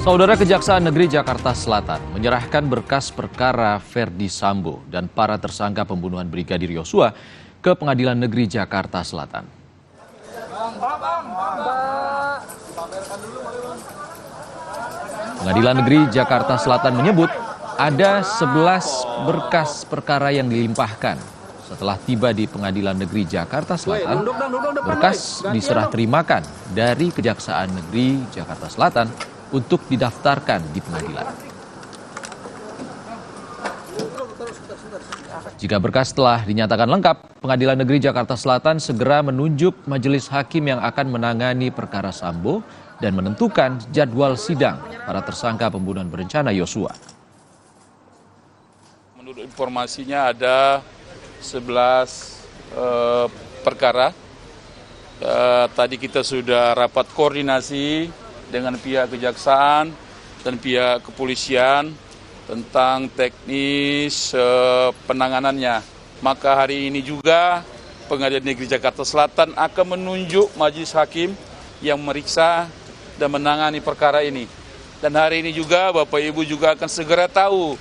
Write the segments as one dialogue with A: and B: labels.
A: Saudara Kejaksaan Negeri Jakarta Selatan menyerahkan berkas perkara Ferdi Sambo dan para tersangka pembunuhan Brigadir Yosua ke Pengadilan Negeri Jakarta Selatan. Pengadilan Negeri Jakarta Selatan menyebut ada 11 berkas perkara yang dilimpahkan. Setelah tiba di Pengadilan Negeri Jakarta Selatan, berkas diserah terimakan dari Kejaksaan Negeri Jakarta Selatan untuk didaftarkan di pengadilan. Jika berkas telah dinyatakan lengkap, Pengadilan Negeri Jakarta Selatan segera menunjuk majelis hakim yang akan menangani perkara Sambo dan menentukan jadwal sidang para tersangka pembunuhan berencana Yosua.
B: Menurut informasinya ada 11 perkara. Tadi kita sudah rapat koordinasi dengan pihak kejaksaan dan pihak kepolisian tentang teknis penanganannya. Maka hari ini juga Pengadilan Negeri Jakarta Selatan akan menunjuk majelis hakim yang meriksa dan menangani perkara ini. Dan hari ini juga Bapak Ibu juga akan segera tahu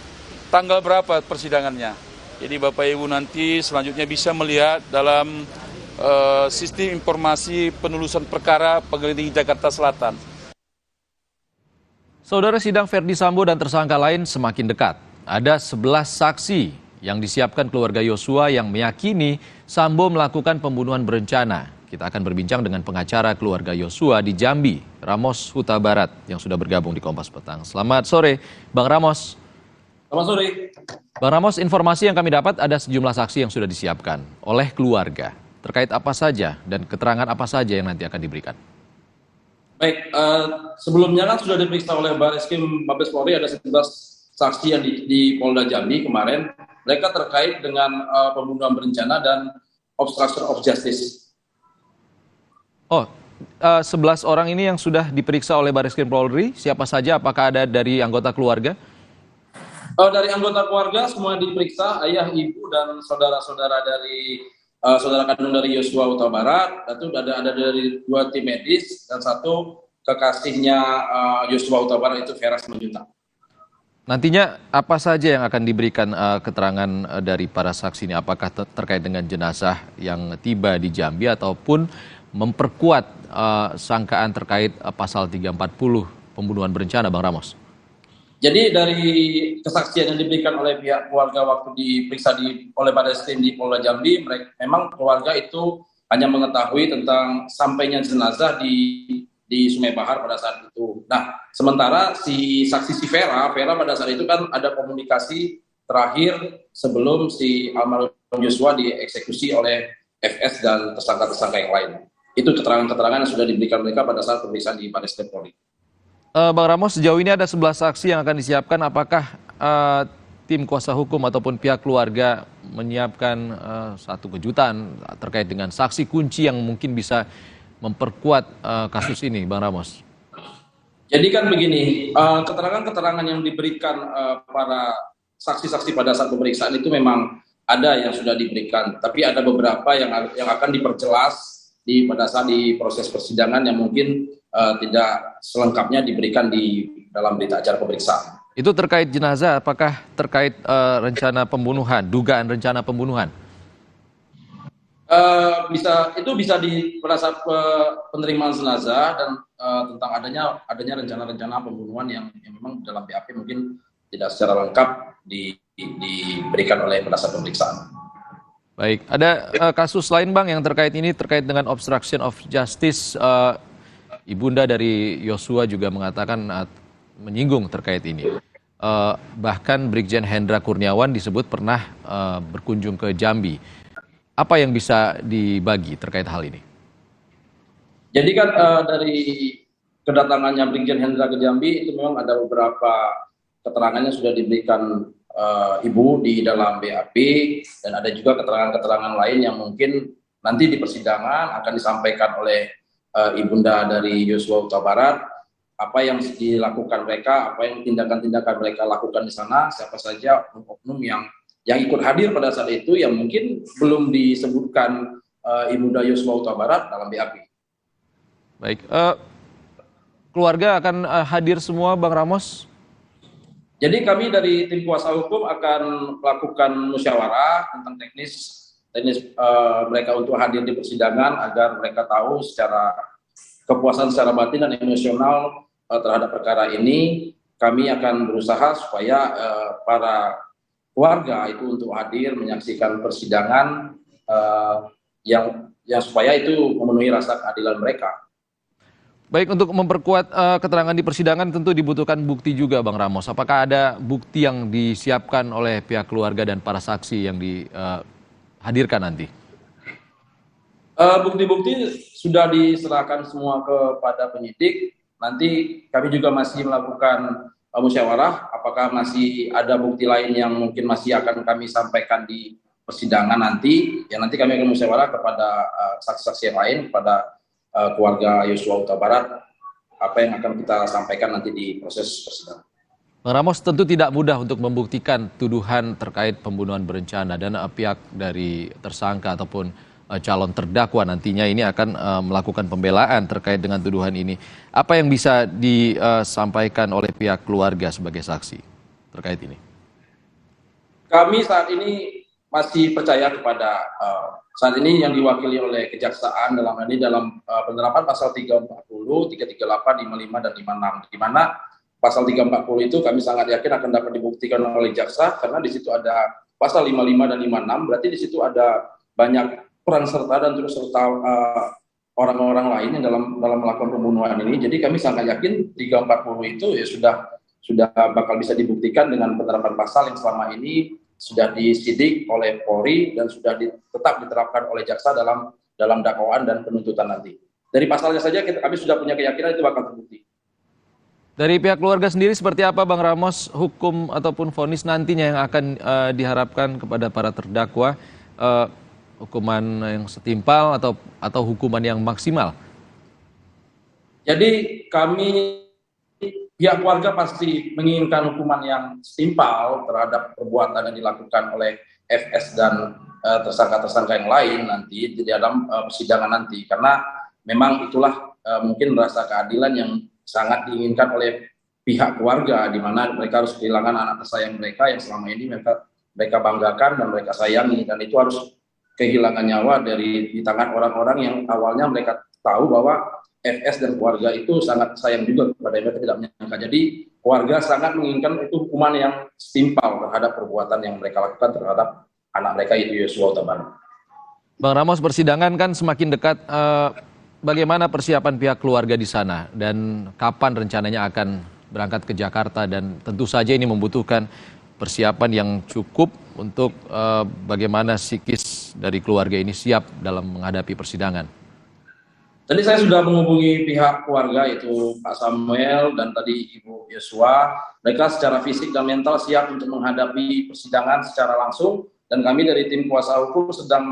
B: tanggal berapa persidangannya. Jadi Bapak Ibu nanti selanjutnya bisa melihat dalam sistem informasi penelusuran perkara Pengadilan Negeri Jakarta Selatan.
A: Saudara, sidang Ferdi Sambo dan tersangka lain semakin dekat. Ada 11 saksi yang disiapkan keluarga Yosua yang meyakini Sambo melakukan pembunuhan berencana. Kita akan berbincang dengan pengacara keluarga Yosua di Jambi, Ramos Huta Barat, yang sudah bergabung di Kompas Petang. Selamat sore, Bang Ramos.
C: Selamat sore.
A: Bang Ramos, informasi yang kami dapat ada sejumlah saksi yang sudah disiapkan oleh keluarga. Terkait apa saja dan keterangan apa saja yang nanti akan diberikan?
C: Baik, sebelumnya kan sudah diperiksa oleh Bareskrim Mabes Polri, ada 11 saksi yang di Polda Jambi kemarin. Mereka terkait dengan pembunuhan berencana dan obstruction of justice.
A: Oh, 11 orang ini yang sudah diperiksa oleh Bareskrim Polri, siapa saja? Apakah ada dari anggota keluarga?
C: Dari anggota keluarga semua diperiksa, ayah, ibu, dan saudara-saudara dari saudara kandung dari Yosua Huta Barat. Itu ada dari 2 tim medis dan 1 kekasihnya Yosua Huta Barat, itu Vera Simanjuntak.
A: Nantinya apa saja yang akan diberikan keterangan dari para saksi ini? Apakah terkait dengan jenazah yang tiba di Jambi ataupun memperkuat sangkaan terkait pasal 340 pembunuhan berencana, Bang Ramos?
C: Jadi dari kesaksian yang diberikan oleh pihak keluarga waktu diperiksa oleh Bareskrim di Polda Jambi, memang keluarga itu hanya mengetahui tentang sampainya jenazah di Sungai Bahar pada saat itu. Nah, sementara si Vera pada saat itu kan ada komunikasi terakhir sebelum si almarhum Yosua dieksekusi oleh FS dan tersangka-tersangka yang lain. Itu keterangan-keterangan yang sudah diberikan mereka pada saat pemeriksaan di Bareskrim Polri.
A: Bang Ramos, sejauh ini ada 11 saksi yang akan disiapkan. Apakah tim kuasa hukum ataupun pihak keluarga menyiapkan satu kejutan terkait dengan saksi kunci yang mungkin bisa memperkuat kasus ini, Bang Ramos?
C: Jadi kan begini, keterangan-keterangan yang diberikan para saksi-saksi pada saat pemeriksaan itu memang ada yang sudah diberikan, tapi ada beberapa yang akan diperjelas pada saat di proses persidangan yang mungkin tidak selengkapnya diberikan di dalam berita acara pemeriksaan.
A: Itu terkait jenazah, apakah terkait rencana pembunuhan, dugaan rencana pembunuhan?
C: Bisa pada saat penerimaan jenazah dan tentang adanya rencana-rencana pembunuhan yang memang dalam BAP mungkin tidak secara lengkap diberikan oleh pada saat pemeriksaan.
A: Baik, ada kasus lain, Bang, yang terkait ini, terkait dengan obstruction of justice. Ibunda dari Yosua juga mengatakan menyinggung terkait ini. Bahkan Brigjen Hendra Kurniawan disebut pernah berkunjung ke Jambi. Apa yang bisa dibagi terkait hal ini?
C: Jadi kan dari kedatangannya Brigjen Hendra ke Jambi itu memang ada beberapa keterangannya sudah diberikan Ibu di dalam BAP, dan ada juga keterangan-keterangan lain yang mungkin nanti di persidangan akan disampaikan oleh ibunda dari Yosua Huta Barat, apa yang dilakukan mereka, apa yang tindakan-tindakan mereka lakukan di sana, siapa saja oknum yang ikut hadir pada saat itu yang mungkin belum disebutkan ibunda Yosua Huta Barat dalam BAP.
A: Baik, keluarga akan hadir semua, Bang Ramos?
C: Jadi kami dari tim kuasa hukum akan melakukan musyawarah tentang teknis mereka untuk hadir di persidangan agar mereka tahu secara kepuasan secara batin dan emosional terhadap perkara ini. Kami akan berusaha supaya para keluarga itu untuk hadir menyaksikan persidangan yang supaya itu memenuhi rasa keadilan mereka.
A: Baik, untuk memperkuat keterangan di persidangan tentu dibutuhkan bukti juga, Bang Ramos. Apakah ada bukti yang disiapkan oleh pihak keluarga dan para saksi yang dihadirkan nanti?
C: Bukti-bukti sudah diserahkan semua kepada penyidik. Nanti kami juga masih melakukan musyawarah. Apakah masih ada bukti lain yang mungkin masih akan kami sampaikan di persidangan nanti? Ya nanti kami akan musyawarah kepada saksi-saksi yang lain, kepada keluarga Yosua Huta Barat, apa yang akan kita sampaikan nanti di proses persidangan.
A: Bang Ramos, tentu tidak mudah untuk membuktikan tuduhan terkait pembunuhan berencana dan pihak dari tersangka ataupun calon terdakwa nantinya ini akan melakukan pembelaan terkait dengan tuduhan ini. Apa yang bisa disampaikan oleh pihak keluarga sebagai saksi terkait ini?
C: Kami saat ini masih percaya kepada saat ini yang diwakili oleh Kejaksaan dalam penerapan pasal 340, 338, 55, dan 56, di mana pasal 340 itu kami sangat yakin akan dapat dibuktikan oleh jaksa karena di situ ada pasal 55 dan 56, berarti di situ ada banyak peran serta dan terus serta orang-orang lain yang dalam melakukan pembunuhan ini. Jadi kami sangat yakin 340 itu ya sudah bakal bisa dibuktikan dengan penerapan pasal yang selama ini sudah disidik oleh Polri dan sudah tetap diterapkan oleh jaksa dalam dakwaan dan penuntutan nanti. Dari pasalnya saja kami sudah punya keyakinan itu bakal terbukti.
A: Dari pihak keluarga sendiri seperti apa, Bang Ramos, hukum ataupun vonis nantinya yang akan diharapkan kepada para terdakwa, hukuman yang setimpal atau hukuman yang maksimal?
C: Jadi kami pihak keluarga pasti menginginkan hukuman yang setimpal terhadap perbuatan yang dilakukan oleh FS dan tersangka-tersangka yang lain nanti di dalam persidangan nanti, karena memang itulah mungkin rasa keadilan yang sangat diinginkan oleh pihak keluarga, di mana mereka harus kehilangan anak tersayang mereka yang selama ini mereka banggakan dan mereka sayangi, dan itu harus kehilangan nyawa di tangan orang-orang yang awalnya mereka tahu bahwa FS dan keluarga itu sangat sayang juga kepada mereka, tidak menyangka. Jadi keluarga sangat menginginkan itu hukuman yang setimpal terhadap perbuatan yang mereka lakukan terhadap anak mereka itu Yosua Huta Barat.
A: Bang Ramos, persidangan kan semakin dekat. Bagaimana persiapan pihak keluarga di sana dan kapan rencananya akan berangkat ke Jakarta, dan tentu saja ini membutuhkan persiapan yang cukup untuk bagaimana psikis dari keluarga ini siap dalam menghadapi persidangan.
C: Tadi saya sudah menghubungi pihak keluarga, itu Pak Samuel dan tadi Ibu Yosua. Mereka secara fisik dan mental siap untuk menghadapi persidangan secara langsung, dan kami dari tim kuasa hukum sedang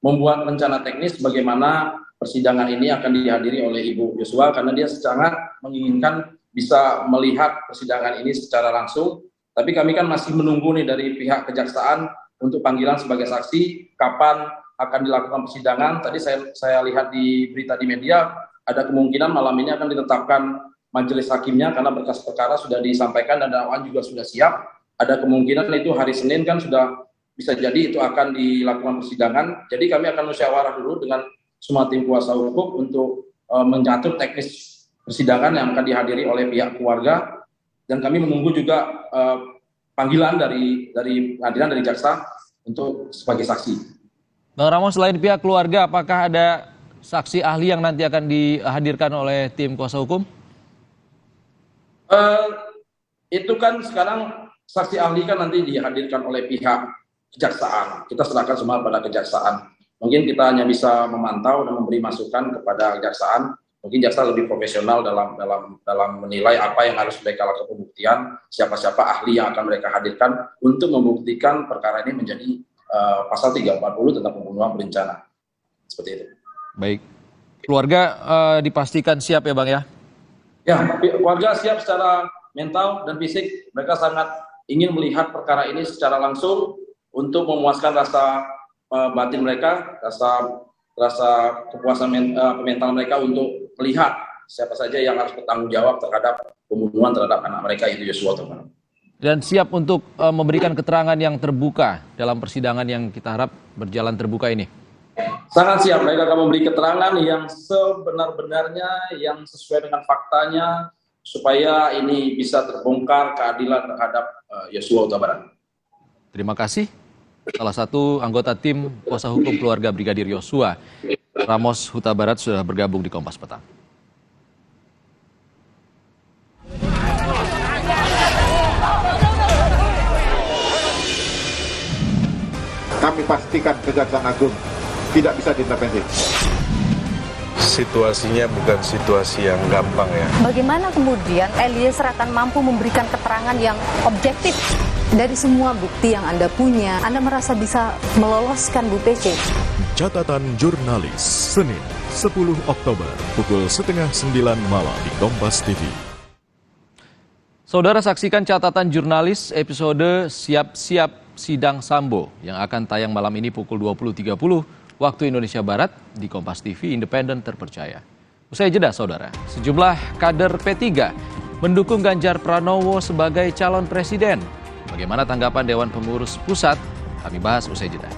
C: membuat rencana teknis bagaimana persidangan ini akan dihadiri oleh Ibu Yosua, karena dia sangat menginginkan bisa melihat persidangan ini secara langsung. Tapi kami kan masih menunggu nih dari pihak kejaksaan untuk panggilan sebagai saksi, kapan akan dilakukan persidangan. Tadi saya lihat di berita di media, ada kemungkinan malam ini akan ditetapkan majelis hakimnya karena berkas perkara sudah disampaikan dan dakwaan juga sudah siap. Ada kemungkinan itu hari Senin kan sudah bisa jadi itu akan dilakukan persidangan. Jadi kami akan musyawarah dulu dengan semua tim kuasa hukum untuk mengatur teknis persidangan yang akan dihadiri oleh pihak keluarga, dan kami menunggu juga panggilan dari pengadilan, dari jaksa untuk sebagai saksi.
A: Bang Ramos, selain pihak keluarga, apakah ada saksi ahli yang nanti akan dihadirkan oleh tim kuasa hukum?
C: Itu kan sekarang saksi ahli kan nanti dihadirkan oleh pihak kejaksaan. Kita serahkan semua pada kejaksaan. Mungkin kita hanya bisa memantau dan memberi masukan kepada kejaksaan. Mungkin jaksa lebih profesional dalam menilai apa yang harus mereka lakukan pembuktian, siapa-siapa ahli yang akan mereka hadirkan untuk membuktikan perkara ini menjadi pasal 340 tentang pembunuhan berencana. Seperti itu.
A: Baik. Keluarga dipastikan siap ya Bang ya?
C: Ya, keluarga siap secara mental dan fisik. Mereka sangat ingin melihat perkara ini secara langsung untuk memuaskan rasa batin mereka, rasa kepuasan mental mereka untuk melihat siapa saja yang harus bertanggung jawab terhadap pembunuhan terhadap anak mereka itu Yosua Huta Barat.
A: Dan siap untuk memberikan keterangan yang terbuka dalam persidangan yang kita harap berjalan terbuka ini.
C: Sangat siap, mereka akan memberi keterangan yang sebenar-benarnya, yang sesuai dengan faktanya, supaya ini bisa terbongkar keadilan terhadap Yosua Huta Barat.
A: Terima kasih. Salah satu anggota tim kuasa hukum keluarga Brigadir Yosua, Ramos Huta Barat, sudah bergabung di Kompas Petang.
D: Kami pastikan Kejaksaan Agung tidak bisa diintervensi.
E: Situasinya bukan situasi yang gampang ya.
F: Bagaimana kemudian Eliezer akan mampu memberikan keterangan yang objektif? Dari semua bukti yang Anda punya, Anda merasa bisa meloloskan Bu Pece?
G: Catatan Jurnalis, Senin 10 Oktober, pukul 8:30 malam di Kompas TV.
A: Saudara, saksikan Catatan Jurnalis episode Siap-Siap Sidang Sambo yang akan tayang malam ini pukul 20.30 waktu Indonesia Barat di Kompas TV, independen terpercaya. Usai jeda, saudara, sejumlah kader P3 mendukung Ganjar Pranowo sebagai calon presiden. Bagaimana tanggapan Dewan Pengurus Pusat? Kami bahas usai jeda.